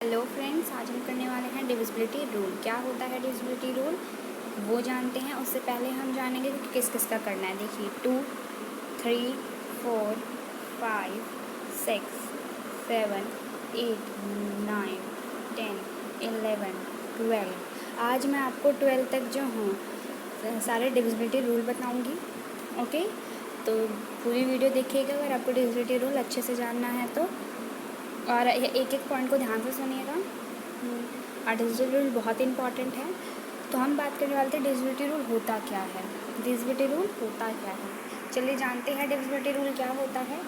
Hello friends, आज हम करने वाले हैं डिविजिबिलिटी रूल। क्या होता है डिविजिबिलिटी रूल वो जानते हैं। उससे पहले हम जानेंगे कि किस किस का करना है। देखिए 2, 3, 4, 5, 6, 7, 8, 9, 10, 11, 12। आज मैं आपको 12 तक जो हूँ सारे डिविजिबिलिटी रूल बताऊँगी। ओके, तो पूरी वीडियो देखिएगा अगर आपको डिविजिबिलिटी रूल अच्छे से जानना है तो। और एक एक पॉइंट को ध्यान से सुनिएगा। और डिविजिबिलिटी रूल बहुत इंपॉर्टेंट है। तो हम बात करने वाले थे डिविजिबिलिटी रूल होता क्या है। डिविजिबिलिटी रूल होता क्या है, चलिए जानते हैं डिविजिबिलिटी रूल क्या होता है।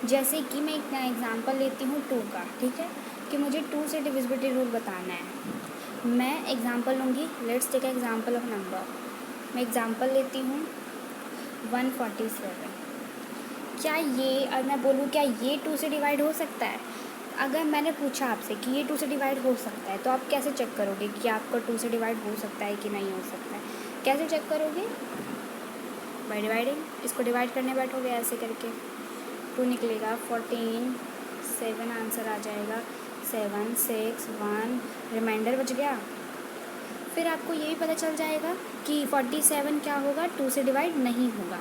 जैसे कि मैं एक एग्जांपल लेती हूँ 2 का, ठीक है, कि मुझे 2 से डिविजिबिलिटी रूल बताना है। मैं एग्जांपल लूँगी, let's take example of number. मैं एग्जांपल लेती हूँ 147। क्या ये, और मैं बोलूँ क्या ये 2 से डिवाइड हो सकता है? अगर मैंने पूछा आपसे कि ये 2 से डिवाइड हो सकता है, तो आप कैसे चेक करोगे कि आपका 2 से डिवाइड हो सकता है कि नहीं हो सकता है? कैसे चेक करोगे? By dividing. इसको डिवाइड करने बैठोगे ऐसे करके, 2 निकलेगा, 14, 7 आंसर आ जाएगा, 7, 6, 1, रिमाइंडर बच गया। फिर आपको ये भी पता चल जाएगा कि 47 क्या होगा, 2 से डिवाइड नहीं होगा।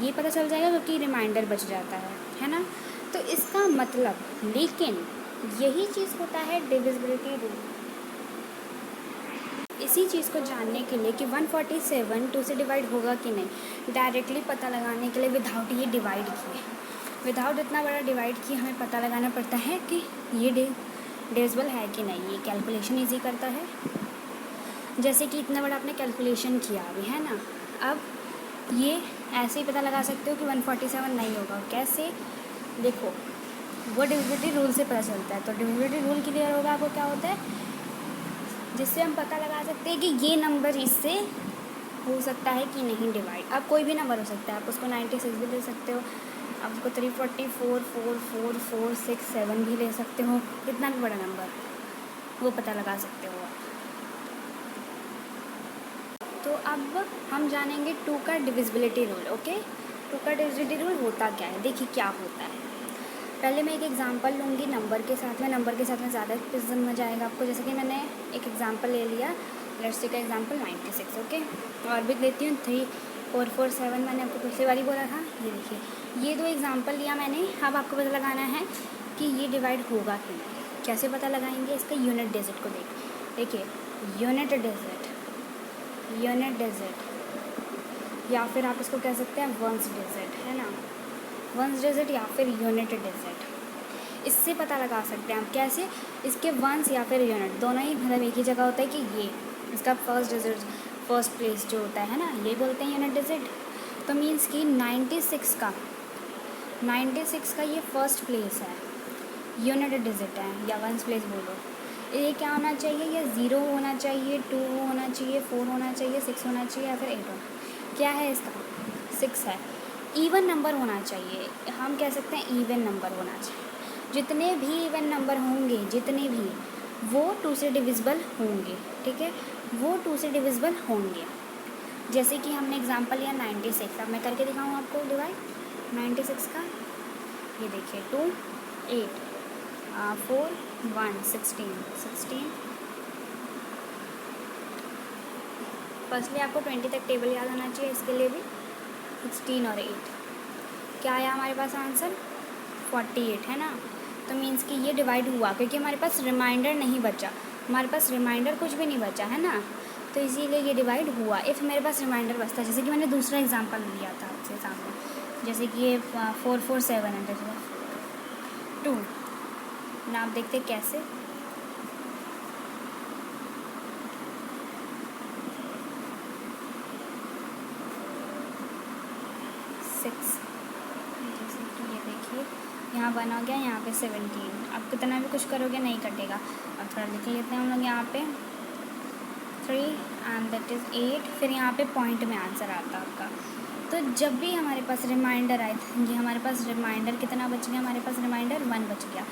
ये पता चल जाएगा क्योंकि रिमाइंडर बच जाता है ना। तो इसका मतलब, लेकिन यही चीज़ होता है डिविजिबिलिटी रूल। इसी चीज़ को जानने के लिए कि 147 2 से डिवाइड होगा कि नहीं, डायरेक्टली पता लगाने के लिए विदाउट ये डिवाइड किए, विदाउट इतना बड़ा डिवाइड किए हमें पता लगाना पड़ता है कि ये डिविजिबल है कि नहीं। ये कैलकुलेशन ईजी करता है। जैसे कि इतना बड़ा आपने कैलकुलेशन किया अभी, है ना। अब ये ऐसे ही पता लगा सकते हो कि 147 नहीं होगा। कैसे? देखो, वो डिविजिबिलिटी रूल से पता चलता है। तो डिविजिबिलिटी रूल क्लियर होगा आपको क्या होता है, जिससे हम पता लगा सकते हैं कि ये नंबर इससे हो सकता है कि नहीं डिवाइड। अब कोई भी नंबर हो सकता है, आप उसको 96 भी ले सकते हो, आप उसको 344, 4, 4, 4, 6, 7 भी ले सकते हो। कितना भी बड़ा नंबर वो पता लगा सकते हो आप। तो अब हम जानेंगे 2 का डिविजिबिलिटी रूल। ओके, 2 का डिविजिबिलिटी रूल होता क्या है, देखिए क्या होता है। पहले मैं एक एग्जांपल लूँगी नंबर के साथ में। नंबर के साथ में ज़्यादा समझ आएगा आपको। जैसे कि मैंने एक एग्जांपल ले लिया, लेट्स टेक एग्जांपल 96। ओके, और भी लेती हूँ 3, 4, 4, 7। मैंने आपको पिछली बार ही बोला था। ये देखिए, ये 2 एग्जांपल लिया मैंने। अब आपको पता लगाना है कि ये डिवाइड होगा कि नहीं। कैसे पता लगाएंगे? इसका यूनिट डिजिट को देखिए, यूनिट डिजिट, या फिर आप इसको कह सकते हैं वंस डिजिट, है ना। वंस डिजिट या फिर यूनिट डिजिट, इससे पता लगा सकते हैं आप। कैसे? इसके वंस या फिर यूनिट दोनों ही मतलब एक ही जगह होता है कि ये इसका फर्स्ट डिजिट, फर्स्ट प्लेस जो होता है ना, ये बोलते हैं यूनिट डिजिट। तो मीन्स कि 96 का ये फर्स्ट प्लेस है, यूनिट डिजिट है या वंस प्लेस बोलो। ये क्या होना चाहिए? ये 0 होना चाहिए, 2 होना चाहिए, 4 होना चाहिए, 6 होना चाहिए या फिर 8 होना। क्या है इसका? 6 है। इवन नंबर होना चाहिए, हम कह सकते हैं इवन नंबर होना चाहिए। जितने भी इवन नंबर होंगे, जितने भी, वो 2 से डिविजिबल होंगे, ठीक है, वो 2 से डिविजिबल होंगे। जैसे कि हमने एग्जांपल लिया 96। अब मैं करके दिखाऊँ आपको डिवाइड 96 का। ये देखिए 2, 8, 4, 1, 16। फर्स्टली आपको 20 तक टेबल याद होना चाहिए, इसके लिए भी 16 और 8। क्या आया हमारे पास आंसर? 48, है ना। तो मीन्स कि ये डिवाइड हुआ क्योंकि हमारे पास रिमाइंडर नहीं बचा, हमारे पास रिमाइंडर कुछ भी नहीं बचा, है ना। तो इसीलिए ये डिवाइड हुआ। इफ़ मेरे पास रिमाइंडर बचता, जैसे कि मैंने दूसरा एग्जांपल लिया था आपसे सामने, जैसे कि ये 447 है 2। ना आप देखते कैसे। जैसे कि ये देखिए, यहाँ 1 हो गया, यहाँ पे 17। अब कितना भी कुछ करोगे नहीं कटेगा। अब थोड़ा लिख लेते हैं हम लोग यहाँ पे 3 एंड दैट इज़ 8। फिर यहाँ पे पॉइंट में आंसर आता है आपका। तो जब भी हमारे पास रिमाइंडर आए, ये हमारे पास रिमाइंडर कितना बच गया? हमारे पास रिमाइंडर 1 बच गया।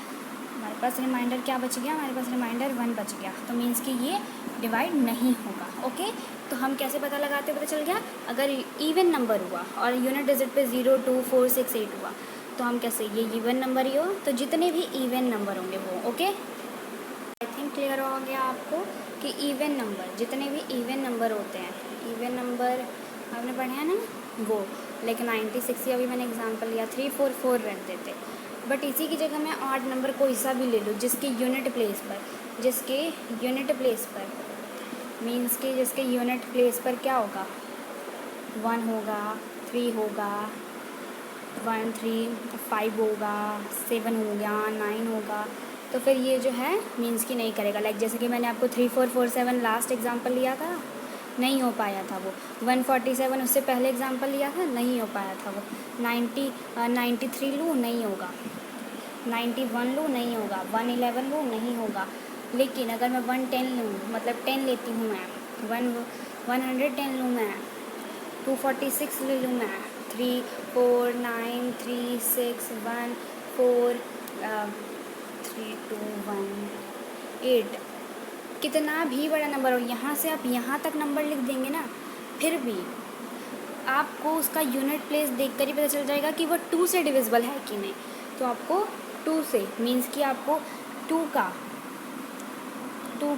हमारे पास रिमाइंडर क्या बच गया? हमारे पास रिमाइंडर 1 बच गया। तो मीन्स कि ये डिवाइड नहीं होगा। ओके, तो हम कैसे पता लगाते? पता चल गया, अगर इवन नंबर हुआ और यूनिट डिजिट पे 0, 2, 4, 6, 8 हुआ, तो हम कैसे, ये इवन नंबर ही हो, तो जितने भी इवन नंबर होंगे वो। ओके, क्लियर हो गया आपको कि इवन नंबर, जितने भी इवन नंबर होते हैं, इवन नंबर आपने पढ़े हैं ना वो, लेकिन 96 अभी मैंने एग्जांपल लिया, 344 रख देते, बट इसी की जगह मैं ऑड नंबर कोई सा भी ले लूँ जिसके यूनिट प्लेस पर मीन्स कि जिसके यूनिट प्लेस पर क्या होगा, 1 होगा, 3 होगा, 1 3 5 होगा, 7 हो गया, 9 होगा, तो फिर ये जो है मीन्स कि नहीं करेगा। लाइक जैसे कि मैंने आपको 3 4 4 7 लास्ट एग्जांपल लिया था, नहीं हो पाया था वो। 147 उससे पहले एग्जांपल लिया था, नहीं हो पाया था वो। 93 लूँ, नहीं होगा। 91 लूँ, नहीं होगा। 111 लूँ, नहीं होगा। लेकिन अगर मैं 110 लूँ, मतलब 10 लेती हूँ मैं, 110 लूँ मैं, 246 ले लूँ मैं, 3 4 9 3 6 1 4 3 2 1 8, कितना भी बड़ा नंबर हो, यहाँ से आप यहाँ तक नंबर लिख देंगे ना, फिर भी आपको उसका यूनिट प्लेस देखकर ही पता चल जाएगा कि वो 2 से डिविजिबल है कि नहीं। तो आपको 2 से मीन्स कि आपको 2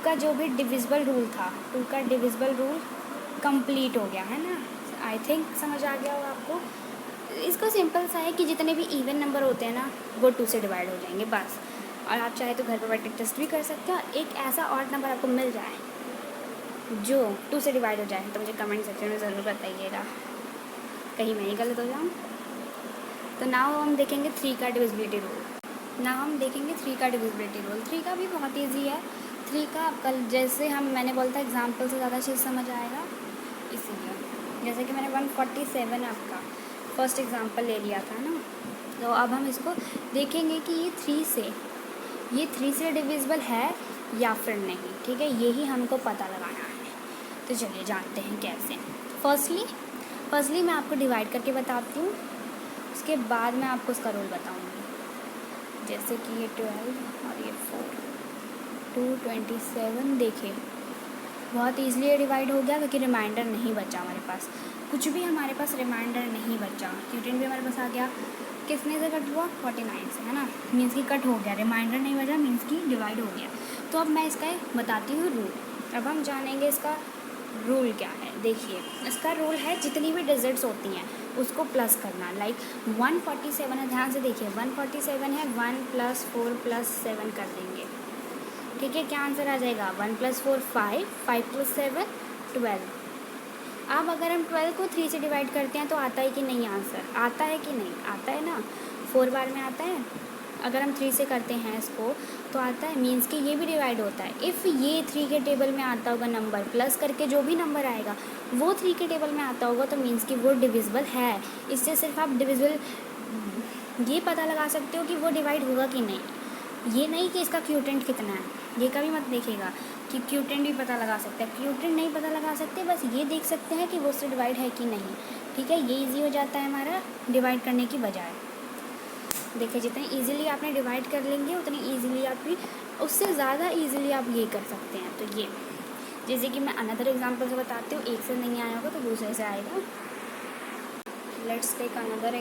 का जो भी डिविजिबल रूल था, 2 का डिविजिबल रूल कंप्लीट हो गया है ना। आई थिंक समझ आ गया होगा आपको। इसका सिंपल सा है कि जितने भी इवन नंबर होते हैं ना वो 2 से डिवाइड हो जाएंगे बस। और आप चाहे तो घर पर बैठे टेस्ट भी कर सकते हो। एक ऐसा ऑड नंबर आपको मिल जाए जो 2 से डिवाइड हो जाए तो मुझे कमेंट सेक्शन में ज़रूर बताइएगा, कहीं मैं ही गलत हो जाऊँ। तो नाउ हम देखेंगे 3 का डिविजिबिलिटी रूल। 3 का भी बहुत ईजी है। 3 का कल जैसे मैंने बोला था एग्जाम्पल से ज़्यादा चीज़ समझ आएगा, इसीलिए जैसे कि मैंने 147 आपका फर्स्ट एग्जाम्पल ले लिया था ना, तो अब हम इसको देखेंगे कि ये 3 से डिविजिबल है या फिर नहीं। ठीक है, यही हमको पता लगाना है। तो चलिए जानते हैं कैसे। फर्स्टली मैं आपको डिवाइड करके बताती हूँ, उसके बाद मैं आपको उसका रूल बताऊँगी। जैसे कि ये 12 और ये 4 227, देखिए बहुत ईजिली ये डिवाइड हो गया क्योंकि रिमाइंडर नहीं बचा हमारे पास, कुछ भी हमारे पास रिमाइंडर नहीं बचा। क्यूटेन भी हमारे पास आ गया, किसने से कट हुआ, 49 से, है ना, मीन्स की कट हो गया, रिमाइंडर नहीं बचा, मीन्स की डिवाइड हो गया। तो अब मैं इसका बताती हूँ रूल। अब हम जानेंगे इसका रूल क्या है। देखिए इसका रूल है जितनी भी डिजिट्स होती हैं उसको प्लस करना। लाइक 147 है, ध्यान से देखिए 147 है, 1 + 4 + 7 कर देंगे। ठीक है, क्या आंसर आ जाएगा, 1 + 4 5, 5 + 7 12। अब अगर हम 12 को 3 से डिवाइड करते हैं तो आता है कि नहीं, आंसर आता है कि नहीं, आता है ना, 4 बार में आता है। अगर हम 3 से करते हैं इसको तो आता है, मीन्स कि ये भी डिवाइड होता है। इफ़ ये 3 के टेबल में आता होगा नंबर, प्लस करके जो भी नंबर आएगा वो 3 के टेबल में आता होगा, तो मीन्स कि वो डिविजिबल है। इससे सिर्फ आप डिविजिबल ये पता लगा सकते हो कि वो डिवाइड होगा कि नहीं, ये नहीं कि इसका क्यूटेंट कितना है, ये कभी मत देखिएगा कि क्यूटेंट भी पता लगा सकते हैं। क्यूटेंट नहीं पता लगा सकते, बस ये देख सकते हैं कि वो उससे डिवाइड है कि नहीं। ठीक है, ये इजी हो जाता है हमारा डिवाइड करने की बजाय। देखिए जितने इजीली आपने डिवाइड कर लेंगे उतनी इजीली आप भी, उससे ज़्यादा इजीली आप ये कर सकते हैं। तो ये जैसे कि मैं अनदर एग्जांपल से बताती हूँ, एक से नहीं आया होगा तो दूसरे से आएगा। लेट्स टेक अनदर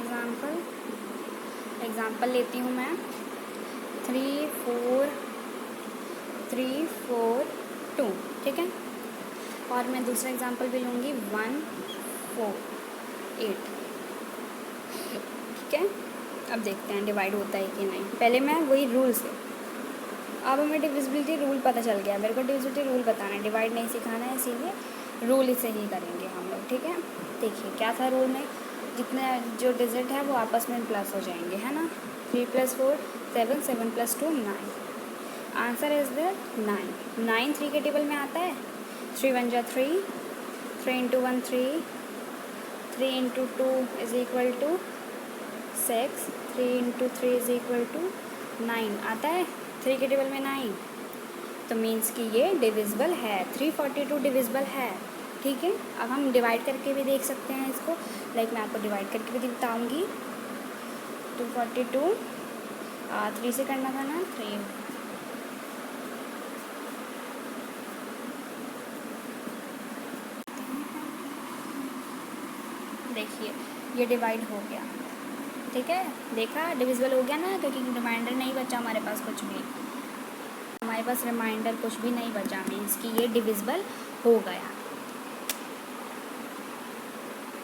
एग्जांपल लेती हूँ मैं 3 4 2। ठीक है, और मैं दूसरा एग्जांपल भी लूँगी 1 4 8। ठीक है, अब देखते हैं डिवाइड होता है कि नहीं। पहले मैं वही रूल से, अब हमें डिविजिबिलिटी रूल पता चल गया, मेरे को डिविजिबिलिटी रूल बताना है, डिवाइड नहीं सिखाना है, इसीलिए रूल से ही करेंगे हम लोग। ठीक है, देखिए क्या था रूल में, जितने जो डिजिट है वो आपस में प्लस हो जाएंगे, है ना। 3 + 4 7, 7 + 2 9। आंसर इज द 9 3 के टेबल में आता है। 3 1 जा 3, 3 × 1 3, 3 × 2 = 6, 3 × 3 = 9 आता है। 3 के टेबल में 9, तो मीन्स कि ये डिविजिबल है, 342 डिविजिबल है। ठीक है, अब हम डिवाइड करके भी देख सकते हैं इसको। लाइक मैं आपको डिवाइड करके भी बताऊँगी। 242 3 से करना था ना, 3 देखिए ये डिवाइड हो गया। ठीक है, देखा डिविजिबल हो गया ना, क्योंकि रिमाइंडर नहीं बचा हमारे पास कुछ भी। हमारे पास रिमाइंडर कुछ भी नहीं बचा, मीन्स कि ये डिविजिबल हो गया।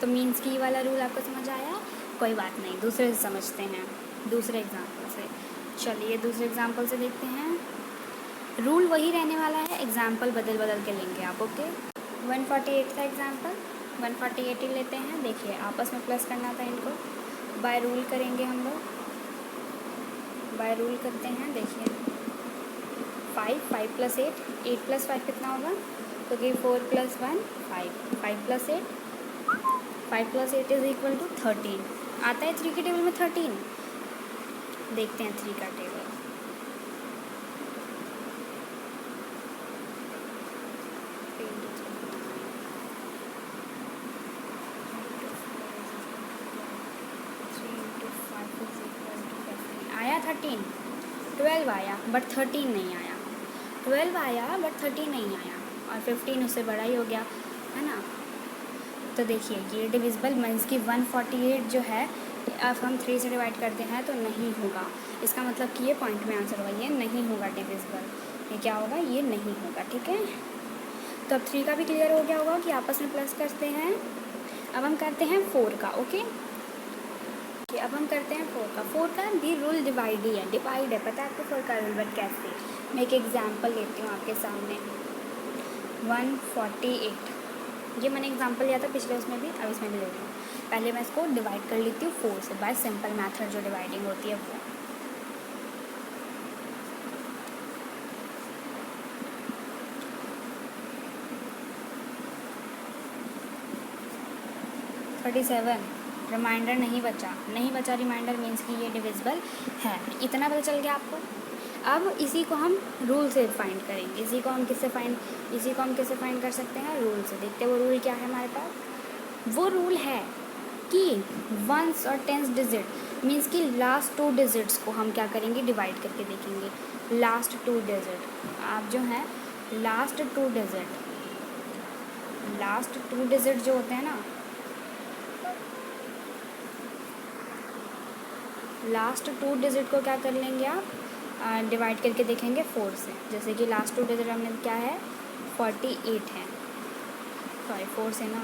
तो मीन्स की वाला रूल आपको समझ आया? कोई बात नहीं, दूसरे से समझते हैं, दूसरे एग्जाम्पल से। चलिए दूसरे एग्जाम्पल से देखते हैं। रूल वही रहने वाला है, एग्जाम्पल बदल बदल के लेंगे आप। ओके, 148 का एग्जाम्पल 148 ही लेते हैं। देखिए आपस में प्लस करना था इनको, बाय रूल करेंगे हम लोग, बाय रूल करते हैं। देखिए 5 प्लस 8 प्लस 5 कितना होगा? क्योंकि 4 plus 1 5, 5 plus 8 5 plus 8 is equal to 13। आता है 3 के टेबल में 13। देखते हैं 3 का टेबल। आया 13, 12 आया बट 13 नहीं आया, 12 आया बट 13 नहीं आया, और 15 उससे बड़ा ही हो गया, है ना। तो देखिए ये डिविजिबल मीन्स की 148 जो है, अब हम 3 से डिवाइड करते हैं तो नहीं होगा। इसका मतलब कि ये पॉइंट में आंसर होगा, ये नहीं होगा डिविजिबल। ये क्या होगा? ये नहीं होगा। ठीक है, तो अब 3 का भी क्लियर हो गया होगा कि आपस में प्लस करते हैं। अब हम करते हैं 4 का। ओके, अब हम करते हैं 4 का। 4 का भी रूल डिवाइड ही है, डिवाइड है, पता है आपको 4 का रूल, बट कैसे? मैं एक एग्जाम्पल लेती हूँ आपके सामने। 148, ये मैंने एग्जांपल लिया था पिछले उसमें भी, अब इसमें भी ले रही हूँ। पहले मैं इसको डिवाइड कर लेती हूँ 4 से, बाय सिंपल मेथड जो डिवाइडिंग होती है वो। रिमाइंडर नहीं बचा रिमाइंडर, मीन्स कि ये डिविजिबल है। इतना पता चल गया आपको। अब इसी को हम रूल से फाइंड करेंगे। इसी को हम किससे फाइंड कर सकते हैं? रूल से। देखते हैं वो रूल क्या है हमारे पास। वो रूल है कि वंस और टेंस डिजिट मीन्स कि लास्ट 2 डिजिट्स को हम क्या करेंगे? डिवाइड करके देखेंगे। लास्ट 2 डिजिट आप जो हैं, लास्ट टू डिजिट जो होते हैं ना, लास्ट 2 डिजिट को क्या कर लेंगे आप? डिवाइड करके देखेंगे 4 से। जैसे कि लास्ट 2 डिजिट हमने क्या है? 48 है, सॉरी 4 से ना,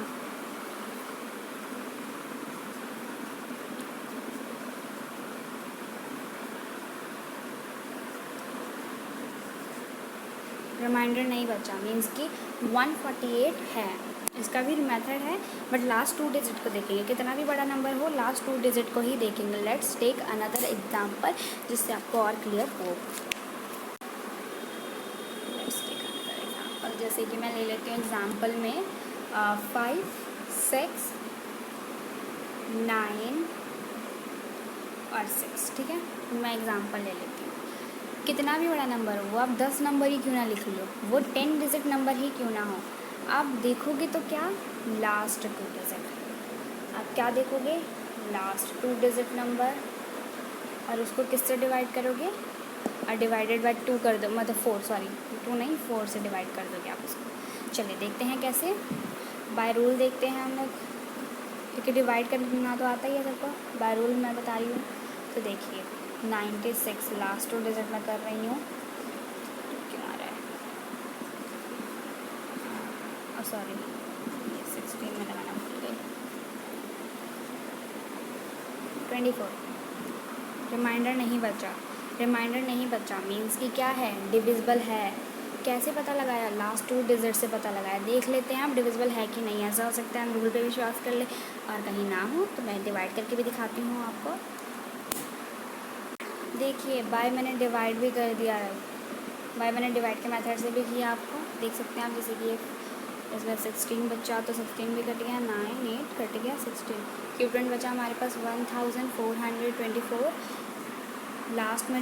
रिमाइंडर नहीं बचा, मीन्स कि 148 है। इसका भी मेथड है, बट लास्ट 2 डिजिट को देखेंगे। कितना भी बड़ा नंबर हो, लास्ट 2 डिजिट को ही देखेंगे। लेट्स टेक अनदर एग्जाम्पल जिससे आपको और क्लियर हो। लेट्स टेक अनदर एग्जाम्पल, जैसे कि मैं ले लेती हूँ एग्जाम्पल में 5, 6, 9 और 6। ठीक है, मैं एग्जाम्पल ले लेती हूँ। कितना भी बड़ा नंबर हो, वो आप 10 नंबर ही क्यों ना लिख लो, वो 10 डिजिट नंबर ही क्यों ना हो, आप देखोगे तो क्या? Last 2 digit. आप क्या देखोगे? लास्ट 2 डिजिट नंबर, और उसको किससे डिवाइड करोगे? और डिवाइडेड बाय 2 कर दो, मतलब 4, सॉरी 2 नहीं 4 से डिवाइड कर दोगे आप उसको। चलिए देखते हैं कैसे। बाय रूल देखते हैं हम लोग, क्योंकि डिवाइड करना तो आता ही है सबको। बाय रूल मैं बता रही हूँ। तो देखिए 96 लास्ट 2 डिजिट में कर रही हूँ, क्यों आ रहा है? सॉरी ये 16 में लगाना भूल गई। 24, रिमाइंडर नहीं बचा मीन्स कि क्या है? डिविजिबल है। कैसे पता लगाया? लास्ट 2 डिजिट से पता लगाया। देख लेते हैं आप डिविजिबल है कि नहीं। ऐसा हो सकता है हम रूल पे विश्वास कर ले और कहीं ना हो, तो मैं डिवाइड करके भी दिखाती हूँ आपको। देखिए बाय मैंने डिवाइड भी कर दिया है, बाय मैंने डिवाइड के मेथड से भी किया, आपको देख सकते हैं आप। जैसे कि इसमें 16 बचा तो 16 भी कट गया, 9 8 कट गया 16, क्यूबरेंट बचा हमारे पास 1424। लास्ट में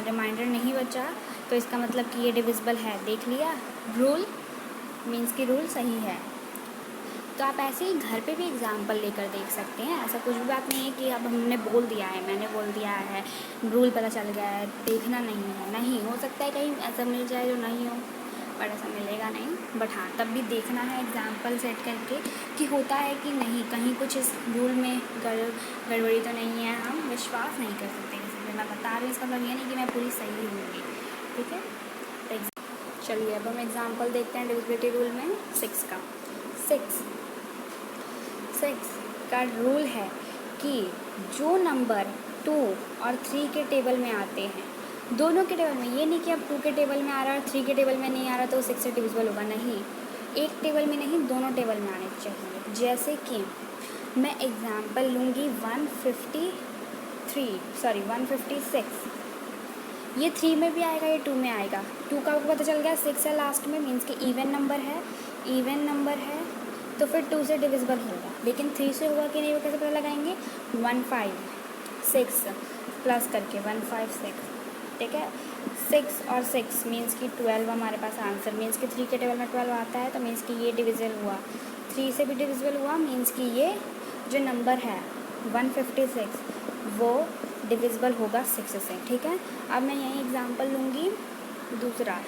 रिमाइंडर नहीं बचा, तो इसका मतलब कि ये डिविजिबल है। देख लिया, रूल मीन्स की रूल सही है। तो आप ऐसे ही घर पे भी एग्जाम्पल लेकर देख सकते हैं। ऐसा कुछ भी बात नहीं है कि अब हमने बोल दिया है, मैंने बोल दिया है, रूल पता चल गया है, देखना नहीं है। नहीं हो सकता है कहीं ऐसा मिल जाए जो नहीं हो, पर ऐसा मिलेगा नहीं। बट हाँ, तब भी देखना है एग्जाम्पल सेट करके कि होता है कि नहीं, कहीं कुछ इस रूल में गड़बड़ी तो नहीं है। हम विश्वास नहीं कर सकते किसी पर। मैं बता रही हूँ, इसका मतलब ये नहीं कि मैं पूरी सही होंगी। ठीक है, तो चलिए अब हम एग्जांपल देखते हैं डिविजिबिलिटी रूल में 6 का। 6 का रूल है कि जो नंबर 2 और 3 के टेबल में आते हैं, दोनों के टेबल में, ये नहीं कि अब 2 के टेबल में आ रहा है और 3 के टेबल में नहीं आ रहा तो 6 से डिविजिबल होगा, नहीं, एक टेबल में नहीं, दोनों टेबल में आने चाहिए। जैसे कि मैं एग्जांपल लूँगी 156, ये 3 में भी आएगा, ये 2 में आएगा। 2 का आपको पता चल गया, 6 है लास्ट में, मीन्स कि इवन नंबर है, तो फिर 2 से डिविजिबल होगा। लेकिन 3 से होगा कि नहीं, वो कैसे पता लगाएंगे, 156 प्लस करके 156, ठीक है। 6 और 6 मीन्स कि 12 हमारे पास आंसर, मीन्स कि 3 के टेबल में 12 आता है, तो मीन्स कि ये डिविजिबल हुआ, 3 से भी डिविजिबल हुआ, मीन्स कि ये जो नंबर है 156 वो डिविजिबल होगा 6 से, ठीक है। अब मैं यही एग्जांपल लूँगी दूसरा,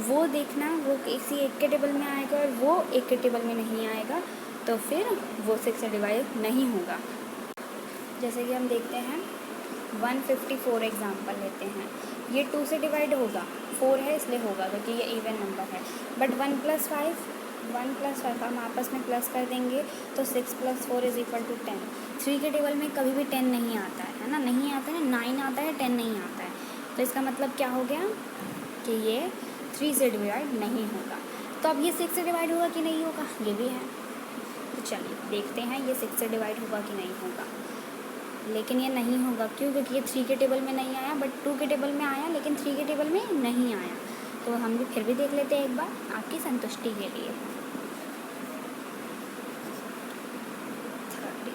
वो देखना, वो किसी एक के टेबल में आएगा और वो एक के टेबल में नहीं आएगा, तो फिर वो 6 से डिवाइड नहीं होगा। जैसे कि हम देखते हैं 154 एग्जांपल लेते हैं, ये 2 से डिवाइड होगा, 4 है इसलिए होगा क्योंकि ये इवन नंबर है। बट 1 + 5 हम आपस में प्लस कर देंगे तो 6 + 4 = 10। 3 के टेबल में कभी भी 10 नहीं आता है ना, नहीं आता है, 9 आता है, 10 नहीं आता है, तो इसका मतलब क्या हो गया कि ये 3 से डिवाइड नहीं होगा। तो अब ये 6 से डिवाइड होगा कि नहीं होगा, ये भी है। तो चलिए देखते हैं ये 6 से डिवाइड होगा कि नहीं होगा, लेकिन ये नहीं होगा, क्यों, क्योंकि ये 3 के टेबल में नहीं आया, बट 2 के टेबल में आया, लेकिन 3 के टेबल में नहीं आया। तो हम भी फिर भी देख लेते हैं एक बार आपकी संतुष्टि के लिए। 30,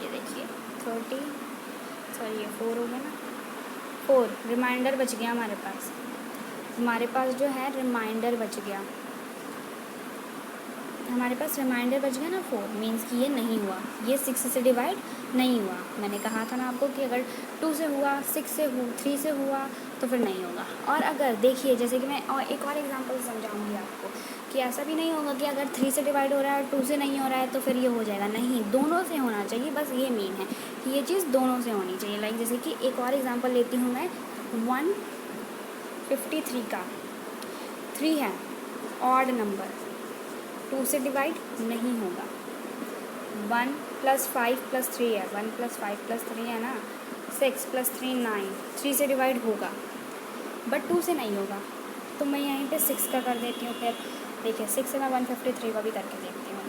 ये देखिए 30, सॉरी ये 4 हो गया ना, 4 रिमाइंडर बच गया हमारे पास जो है रिमाइंडर बच गया ना 4, मीन्स कि ये नहीं हुआ, ये 6 से डिवाइड नहीं हुआ। मैंने कहा था ना आपको कि अगर 2 से हुआ, 6 से 3 से हुआ तो फिर नहीं होगा। और अगर देखिए, जैसे कि मैं और एक और एग्जांपल समझाऊंगी आपको कि ऐसा भी नहीं होगा कि अगर 3 से डिवाइड हो रहा है और 2 से नहीं हो रहा है तो फिर ये हो जाएगा, नहीं, दोनों से होना चाहिए, बस ये मेन है कि ये चीज़ दोनों से होनी चाहिए। लाइक जैसे कि एक और एग्जांपल लेती हूँ मैं 153 का, 3 है ऑड नंबर, 2 से डिवाइड नहीं होगा। 1 + 5 + 3 है, 1 + 5 + 3 है ना, 6 + 3 9, 3 से डिवाइड होगा बट 2 से नहीं होगा। तो मैं यहीं पे 6 का कर देती हूँ। फिर देखिए 6 से मैं 153 का भी करके देखती हूँ।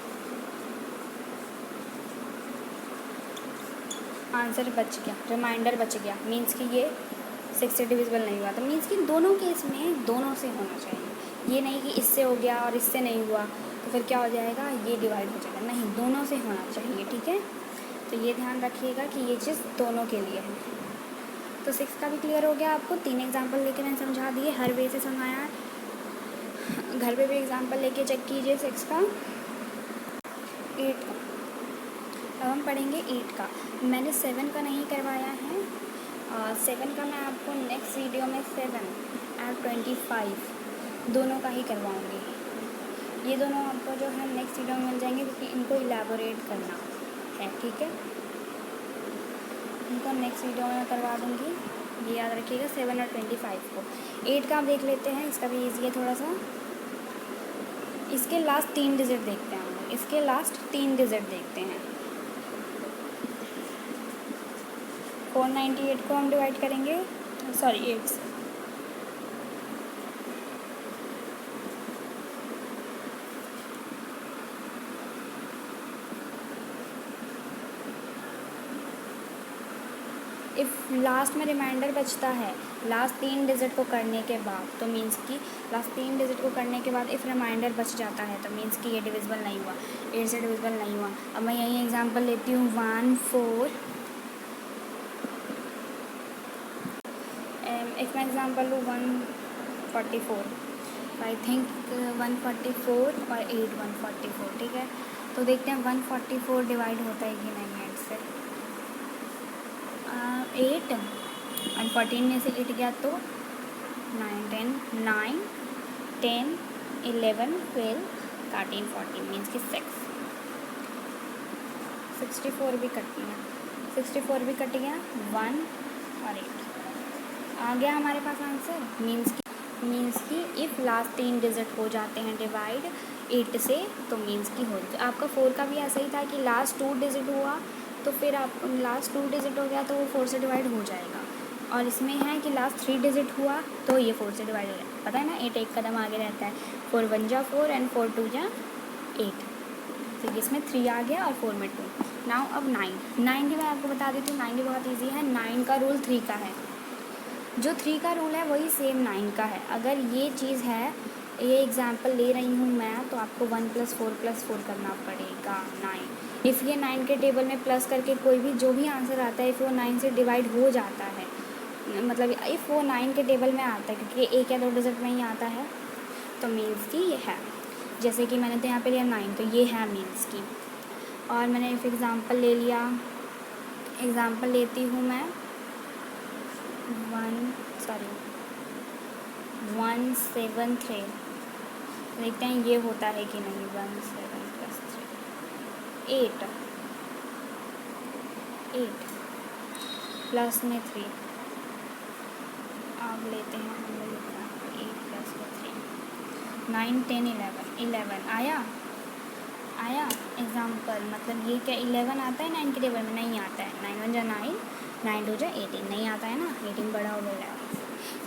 आंसर बच गया, रिमाइंडर बच गया, मीन्स कि ये 6 से डिविजिबल नहीं हुआ। तो मीन्स कि दोनों केस में दोनों से होना चाहिए, ये नहीं कि इससे हो गया और इससे नहीं हुआ तो फिर क्या हो जाएगा, ये डिवाइड हो जाएगा, नहीं, दोनों से होना चाहिए, ठीक है। तो ये ध्यान रखिएगा कि ये चीज़ दोनों के लिए है। तो 6 का भी क्लियर हो गया आपको, 3 एग्जांपल लेके मैंने समझा दिए, हर वे से समझाया है। घर पे भी एग्जांपल लेके चेक कीजिए 6 का। 8 का अब हम पढ़ेंगे 8 का। मैंने 7 का नहीं करवाया है, 7 का मैं आपको नेक्स्ट वीडियो में 7 और 25 दोनों का ही करवाऊँगी। ये दोनों आपको जो है नेक्स्ट वीडियो में मिल जाएंगे क्योंकि इनको इलेबोरेट करना है, ठीक है। इनको नेक्स्ट वीडियो में करवा दूँगी, ये याद रखिएगा 7 और 25 को। 8 का आप देख लेते हैं, इसका भी ईजी है थोड़ा सा। इसके लास्ट 3 डिजिट देखते हैं हम लोग, इसके लास्ट 3 डिजिट देखते हैं। 498 को हम डिवाइड करेंगे, सॉरी 8 से। इफ़ लास्ट में रिमाइंडर बचता है लास्ट 3 डिजिट को करने के बाद, तो मीन्स कि लास्ट 3 डिजिट को करने के बाद इफ़ रिमाइंडर बच जाता है तो मीन्स कि ये डिविजिबल नहीं हुआ, 8 से डिविजिबल नहीं हुआ। अब मैं यही एग्जांपल लेती हूँ 1 4, एक मैं एग्जांपल लूँ 144, आई थिंक 144 और 8 144, ठीक है। तो देखते हैं 144 डिवाइड होता है कि नहीं 8 से। 8 और 14 में से 8 गया तो 9 10 9 10 11 12 13 14 मीन्स कि 64 भी कट गया, 64 भी कट गया, 1 और 8 आ गया हमारे पास आंसर, मीन्स कि मीन्स कि इफ़ लास्ट 3 डिजिट हो जाते हैं डिवाइड 8 से तो मीन्स कि हो जाए। आपका 4 का भी ऐसा ही था कि लास्ट 2 डिजिट हुआ तो फिर आप लास्ट 2 डिजिट हो गया तो वो 4 से डिवाइड हो जाएगा। और इसमें है कि लास्ट 3 डिजिट हुआ तो ये 4 से डिवाइड हो जाएगा। पता है ना, 8 एक कदम आगे रहता है। 4 1 जा 4 एंड 4 2 जा 8। तो इसमें 3 आ गया और 4 में 2। नाउ अब 9 भी मैं आपको बता देती हूँ। 9 भी बहुत ईजी है। 9 का रूल 3 का है। जो 3 का रूल है वही सेम 9 का है। अगर ये चीज़ है, ये एग्जांपल ले रही हूँ मैं, तो आपको 1 + 4 + 4 करना पड़ेगा 9। इफ़ ये 9 के टेबल में प्लस करके कोई भी जो भी आंसर आता है, इफ़ वो 9 से डिवाइड हो जाता है, मतलब इफ़ वो 9 के टेबल में आता है, क्योंकि 1 या 2 डिजिट में ही आता है, तो मीन्स की ये है। जैसे कि मैंने तो यहाँ पे लिया 9, तो ये है मीन्स की। और मैंने इफ एग्ज़ाम्पल ले लिया, एग्ज़ाम्पल लेती हूँ मैं 173। देखते हैं ये होता है कि नहीं। 1 7 + 3 8 प्लस में 3। अब लेते हैं हम लोग 8 + 3 9 10 11 आया एग्जाम्पल। मतलब ये क्या 11 आता है 9 के टेबल में? नहीं आता है। 9 1 जा 9, 9 2 जा 18। नहीं आता है ना, 18 बड़ा हो गया 11।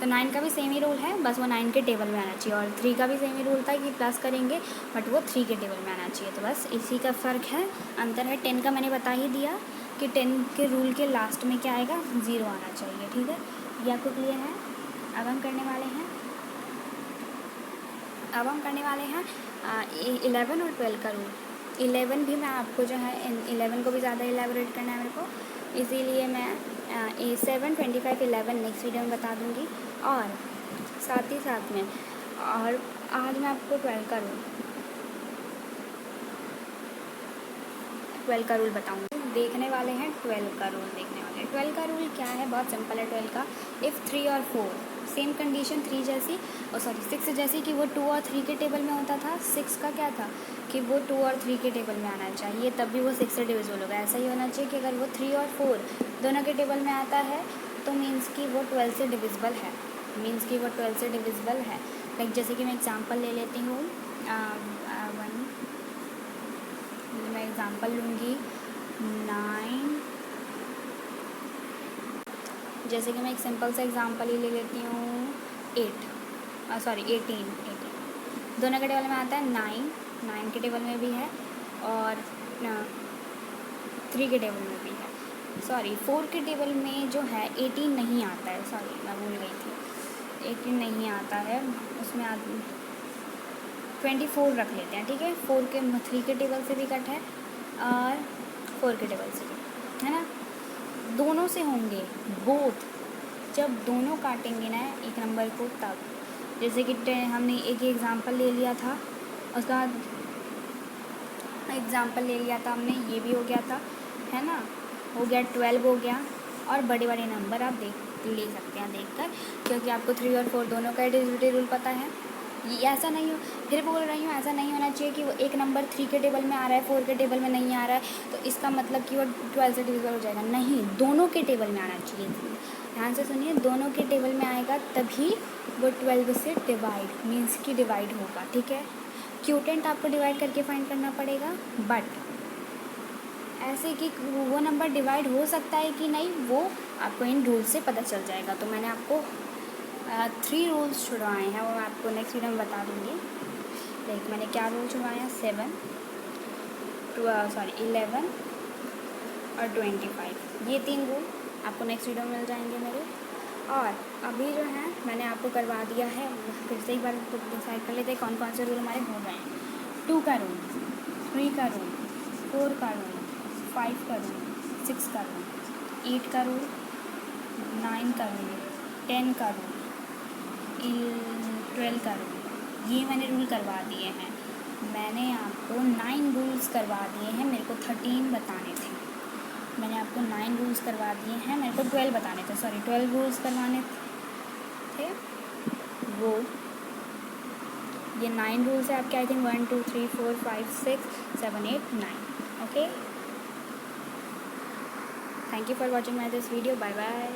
तो 9 का भी सेम ही रूल है, बस वो 9 के टेबल में आना चाहिए। और 3 का भी सेम ही रूल था कि प्लस करेंगे बट वो 3 के टेबल में आना चाहिए। तो बस इसी का फ़र्क है, अंतर है। 10 का मैंने बता ही दिया कि 10 के रूल के लास्ट में क्या आएगा, 0 आना चाहिए। ठीक है, ये आपको क्लियर है। अब हम करने वाले हैं 11 और 12 का रूल। 11 भी मैं आपको जो है 11 को भी ज़्यादा इलेबोरेट करना है मेरे को, इसीलिए मैं 7 25 11 नेक्स्ट वीडियो में बता दूँगी। और साथ ही साथ में और आज मैं आपको 12 का रूल बताऊँगी। देखने वाले हैं 12 का रूल देखने वाले हैं। 12 का रूल क्या है, बहुत सिंपल है 12 का। इफ़ 3 और 4 सेम कंडीशन 3 जैसी और 6 जैसी कि वो 2 और 3 के टेबल में होता था। 6 का क्या था कि वो 2 और 3 के टेबल में आना चाहिए, तब भी वो 6 से डिविजिबल होगा। ऐसा ही होना चाहिए कि अगर वो 3 और 4 दोनों के टेबल में आता है तो मीन्स कि वो 12 से डिविजिबल है। लाइक जैसे कि मैं एग्ज़ाम्पल ले लेती हूँ। मैं एग्ज़ाम्पल लूँगी 9। जैसे कि मैं एक सिंपल सा एग्ज़ाम्पल ही ले लेती हूँ 18 दोनों के टेबल में आता है। 9 के टेबल में भी है और 3 के टेबल में भी है। 4 के टेबल में जो है 18 नहीं आता है। मैं भूल गई थी, 18 नहीं आता है उसमें। 24 रख लेते हैं, ठीक है। 3 के टेबल से भी कट है और 4 के टेबल से भी है ना, दोनों से होंगे बोथ। जब दोनों काटेंगे ना एक नंबर को, तब जैसे कि हमने एक एग्ज़ाम्पल ले लिया था, उसके बाद एग्ज़ाम्पल ले लिया था हमने, ये भी हो गया था, है ना, हो गया 12 हो गया। और बड़े बड़े नंबर आप ले सकते हैं देखकर, क्योंकि आपको 3 और 4 दोनों का डिविजिबिलिटी रूल पता है। ये ऐसा नहीं हो, फिर बोल रही हूँ, ऐसा नहीं होना चाहिए कि वो एक नंबर 3 के टेबल में आ रहा है 4 के टेबल में नहीं आ रहा है तो इसका मतलब कि वो 12 से डिविजिबल हो जाएगा। नहीं, दोनों के टेबल में आना चाहिए। ध्यान से सुनिए, दोनों के टेबल में आएगा तभी वो 12 से डिवाइड मीन्स की डिवाइड होगा। ठीक है, क्यूटेंट आपको डिवाइड करके फाइंड करना पड़ेगा, बट ऐसे कि वो नंबर डिवाइड हो सकता है कि नहीं, वो आपको इन रूल से पता चल जाएगा। तो मैंने आपको 3 रूल्स छुड़वाए हैं, वो मैं आपको नेक्स्ट वीडियो में बता दूँगी। लाइक मैंने क्या रूल छुड़वाए हैं, 7 11 और 25। ये 3 रूल आपको नेक्स्ट वीडियो में मिल जाएंगे मेरे। और अभी जो है मैंने आपको करवा दिया है, फिर से एक बार डिसाइड कर लेते हैं कौन कौन से रूल हमारे हो गए हैं। 2 का रूल, 3 का रूल, 4 का रूल, 5 का रूल, 6 का रूल, 8 का रूल, 9 का रूल, 10 का रूल, 12 का रूल। ये मैंने रूल करवा दिए हैं। मैंने आपको 9 रूल्स करवा दिए हैं, मेरे को 13 बताने थे। मैंने आपको 9 रूल्स करवा दिए हैं, मेरे को 12 बताने थे, 12 रूल्स करवाने थे। वो ये 9 रूल्स है आपके, I think 1 2 3 4 5 6 7 8 9। Okay, thank you for watching my this video. Bye bye.